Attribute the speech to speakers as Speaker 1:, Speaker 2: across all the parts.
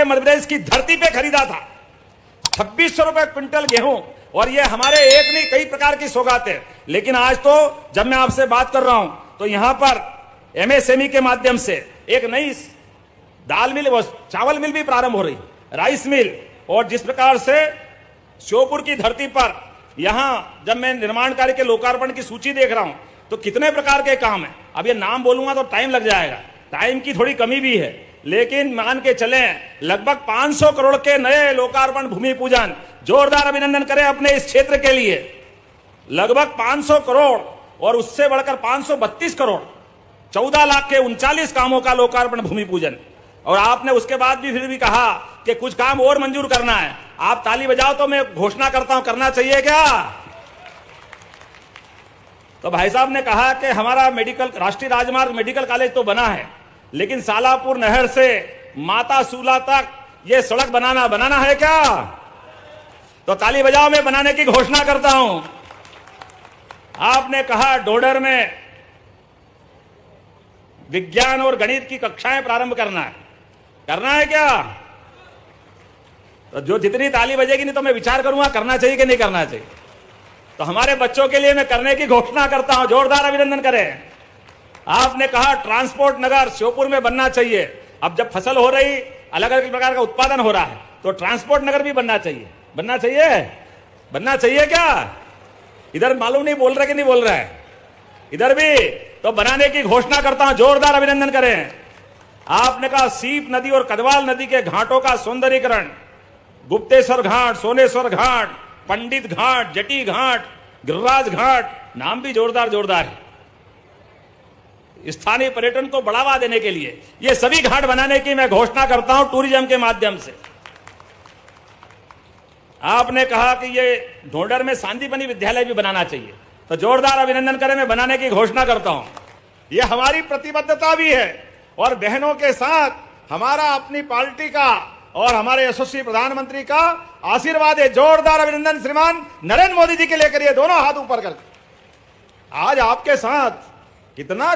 Speaker 1: मध्य प्रदेश की धरती पे खरीदा था। 2600 रुपए क्विंटल गेहूं, और ये हमारे एक नहीं कई प्रकार की सौगात है। लेकिन आज तो जब मैं आपसे बात कर रहा हूं तो यहां पर एमएसएमई के माध्यम से एक नई दाल मिल व चावल मिल भी प्रारंभ हो रही, राइस मिल। और जिस प्रकार से श्योपुर की धरती पर यहां जब मैं निर्माण कार्य के लोकार्पण की सूची देख रहा हूं तो कितने प्रकार के काम है। अब ये नाम बोलूंगा तो टाइम लग जाएगा, टाइम की थोड़ी कमी भी है, लेकिन मान के चलें लगभग 500 करोड़ के नए लोकार्पण भूमि पूजन। जोरदार अभिनंदन करें अपने इस क्षेत्र के लिए। लगभग 500 करोड़ और उससे बढ़कर 532 करोड़, 14 लाख के 39 कामों का लोकार्पण भूमि पूजन। और आपने उसके बाद भी फिर भी कहा कि कुछ काम और मंजूर करना है। आप ताली बजाओ तो मैं घोषणा करता हूं, करना चाहिए क्या? तो भाई साहब ने कहा कि हमारा मेडिकल राष्ट्रीय राजमार्ग मेडिकल कॉलेज तो बना है, लेकिन सालापुर नहर से माता सूला तक ये सड़क बनाना है क्या? तो ताली बजाओ, मैं बनाने की घोषणा करता हूं। आपने कहा ढोंढर में विज्ञान और गणित की कक्षाएं प्रारंभ करना है क्या? तो जो जितनी ताली बजेगी नहीं तो मैं विचार करूंगा करना चाहिए कि नहीं करना चाहिए। तो हमारे बच्चों के लिए मैं करने की घोषणा करता हूं, जोरदार अभिनंदन करें। आपने कहा ट्रांसपोर्ट नगर श्योपुर में बनना चाहिए। अब जब फसल हो रही, अलग अलग प्रकार का उत्पादन हो रहा है, तो ट्रांसपोर्ट नगर भी बनना चाहिए क्या? इधर मालूम नहीं बोल रहे कि नहीं बोल रहे हैं, इधर भी तो बनाने की घोषणा करता हूं, जोरदार अभिनंदन करें। आपने कहा सीप नदी और कदवाल नदी के घाटों का सौंदर्यीकरण, गुप्तेश्वर घाट, सोनेश्वर घाट, पंडित घाट, जटी घाट, गिरिराज घाट, नाम भी जोरदार है। स्थानीय पर्यटन को बढ़ावा देने के लिए ये सभी घाट बनाने की मैं घोषणा करता हूं टूरिज्म के माध्यम से। आपने कहा कि ये ढोंढर में सांदीपनी विद्यालय भी बनाना चाहिए, तो जोरदार अभिनंदन करें, मैं बनाने की घोषणा करता हूं। ये हमारी प्रतिबद्धता भी है और बहनों के साथ हमारा अपनी पार्टी का और हमारे यशस्वी प्रधानमंत्री का आशीर्वाद है। जोरदार अभिनंदन श्रीमान नरेंद्र मोदी जी के लिए करिए, दोनों हाथ ऊपर करके। आज आपके साथ कितना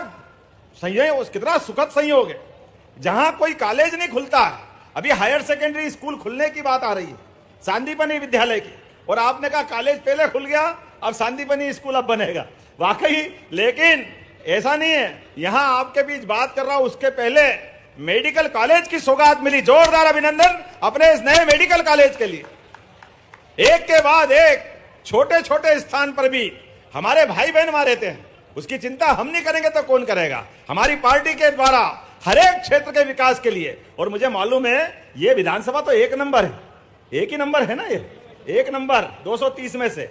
Speaker 1: संयोग, कितना सुखद संयोग है। जहां कोई कॉलेज नहीं खुलता है, अभी हायर सेकेंडरी स्कूल खुलने की बात आ रही है सांदीपनी विद्यालय की, और आपने कहा कॉलेज पहले खुल गया, अब सांदीपनी स्कूल अब बनेगा। वाकई, लेकिन ऐसा नहीं है। यहां आपके बीच बात कर रहा हूं, उसके पहले मेडिकल कॉलेज की सौगात मिली। जोरदार अभिनंदन अपने इस नए मेडिकल कॉलेज के लिए। एक के बाद एक छोटे छोटे स्थान पर भी हमारे भाई बहन वहां रहते हैं, उसकी चिंता हम नहीं करेंगे तो कौन करेगा? हमारी पार्टी के द्वारा हर एक क्षेत्र के विकास के लिए। और मुझे मालूम है ये विधानसभा तो एक नंबर है, एक ही नंबर है ना, ये एक नंबर 230 में से।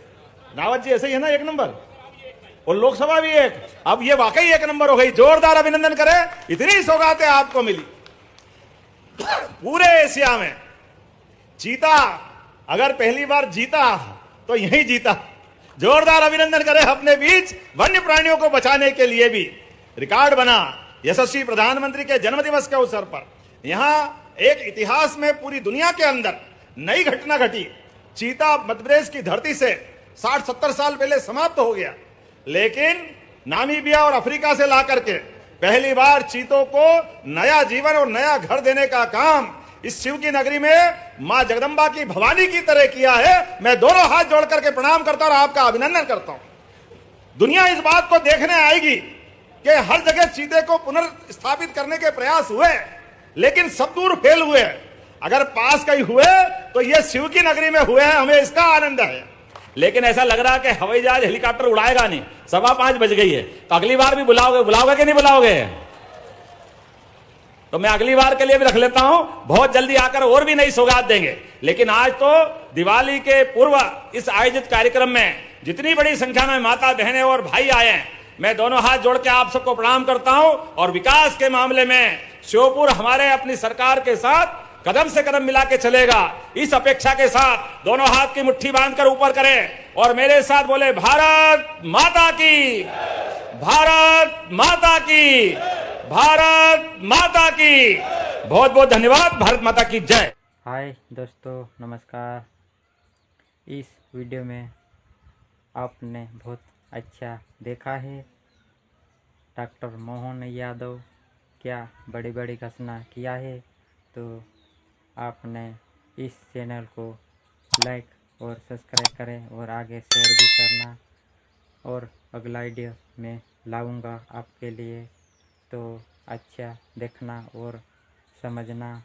Speaker 1: रावत जी ऐसे ही है ना, एक नंबर, और लोकसभा भी एक। अब ये वाकई एक नंबर हो गई। जोरदार अभिनंदन करें, इतनी सौगातें आपको मिली। पूरे एशिया में चीता अगर पहली बार जीता तो यही जीता। जोरदार अभिनंदन करें। अपने बीच वन्य प्राणियों को बचाने के लिए भी रिकॉर्ड बना। यशस्वी प्रधानमंत्री के जन्मदिवस के अवसर पर यहां एक इतिहास में पूरी दुनिया के अंदर नई घटना घटी। चीता मध्य प्रदेश की धरती से 60-70 साल पहले समाप्त हो गया, लेकिन नामीबिया और अफ्रीका से ला करके पहली बार चीतों को नया जीवन और नया घर देने का काम इस शिव की नगरी में मां जगदंबा की भवानी की तरह किया है। मैं दोनों हाथ जोड़ करके प्रणाम करता हूं और आपका अभिनंदन करता हूं। दुनिया इस बात को देखने आएगी कि हर जगह चीते को पुनर्स्थापित करने के प्रयास हुए, लेकिन सब दूर फेल हुए। अगर पास कहीं हुए तो ये शिव की नगरी में हुए हैं, हमें इसका आनंद है। लेकिन ऐसा लग रहा है कि हवाई जहाज हेलीकॉप्टर उड़ाएगा नहीं। 5:15 बज गई है, तो अगली बार भी बुलाओगे कि नहीं बुलाओगे? तो मैं अगली बार के लिए भी रख लेता हूं, बहुत जल्दी आकर और भी नई सौगात देंगे। लेकिन आज तो दिवाली के पूर्व इस आयोजित कार्यक्रम में जितनी बड़ी संख्या में माता बहनें और भाई आए हैं, मैं दोनों हाथ जोड़ के आप सबको प्रणाम करता हूं। और विकास के मामले में श्योपुर हमारे अपनी सरकार के साथ कदम से कदम मिला के चलेगा। इस अपेक्षा के साथ दोनों हाथ की मुट्ठी बांधकर ऊपर करें और मेरे साथ बोले, भारत माता की, भारत माता की, भारत माता की। बहुत बहुत धन्यवाद। भारत माता की जय।
Speaker 2: हाय दोस्तों, नमस्कार। इस वीडियो में आपने बहुत अच्छा देखा है। डॉक्टर मोहन यादव क्या बड़ी बड़ी घोषणा किया है, तो आपने इस चैनल को लाइक और सब्सक्राइब करें और आगे शेयर भी करना। और अगला वीडियो में लाऊंगा आपके लिए, तो अच्छा देखना और समझना।